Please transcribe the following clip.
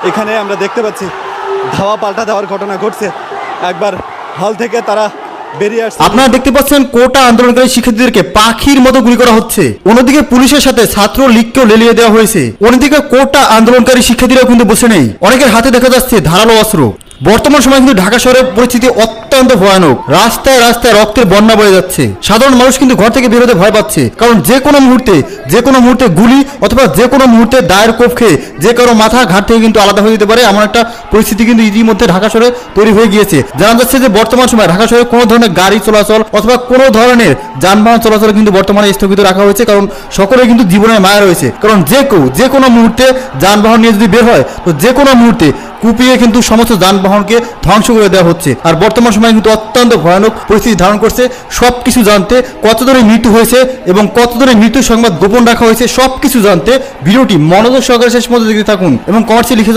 এখানে আমরা দেখতে পাচ্ছি ধাওয়া পাল্টা দেওয়ার ঘটনা ঘটছে। একবার হল থেকে তারা বেরিয়ে আসছে। আপনারা দেখতে পাচ্ছেন কোটা আন্দোলনকারী শিক্ষার্থীদেরকে পাখির মতো গুলি করা হচ্ছে। অন্যদিকে পুলিশের সাথে ছাত্র লীগকেও লেলিয়ে দেওয়া হয়েছে। অন্যদিকে কোটা আন্দোলনকারী শিক্ষার্থীরাও কিন্তু বসে নেই, অনেকের হাতে দেখা যাচ্ছে ধারালো অস্ত্র। বর্তমান সময় কিন্তু ঢাকা শহরের পরিস্থিতি অত্যন্ত ভয়ানক। রাস্তায় রাস্তায় রক্তের বন্যা বয়ে যাচ্ছে। সাধারণ মানুষ কিন্তু ঘর থেকে বের হতে ভয় পাচ্ছে, কারণ যে কোনো মুহূর্তে গুলি অথবা যে কোনো মুহূর্তে দায়ের কোপ খেয়ে যে কারো মাথা ঘাট থেকে কিন্তু আলাদা হয়ে যেতে পারে, এমন একটা পরিস্থিতি কিন্তু ইতিমধ্যে ঢাকা শহরে তৈরি হয়ে গিয়েছে। জানা যাচ্ছে যে বর্তমান সময় ঢাকা শহরে কোনো ধরনের গাড়ি চলাচল অথবা কোনো ধরনের যানবাহন চলাচল কিন্তু বর্তমানে স্থগিত রাখা হয়েছে, কারণ সকলে কিন্তু জীবনের মায়া রয়েছে। কারণ যে কোনো মুহূর্তে যানবাহন নিয়ে যদি বের হয়, তো যে কোনো মুহূর্তে কুপিয়ে কিন্তু সমস্ত যানবাহনকে ধ্বংস করে দেওয়া হচ্ছে। আর বর্তমান সময় কিন্তু অত্যন্ত ভয়ানক পরিস্থিতি ধারণ করছে। সবকিছু জানতে, কতজনের মৃত্যু হয়েছে এবং কতজনের মৃত্যুর সংবাদ গোপন রাখা হয়েছে, সবকিছু জানতে ভিডিওটি মনোযোগ সহকারে শেষ পর্যন্ত দেখতে থাকুন এবং কমেন্টে লিখে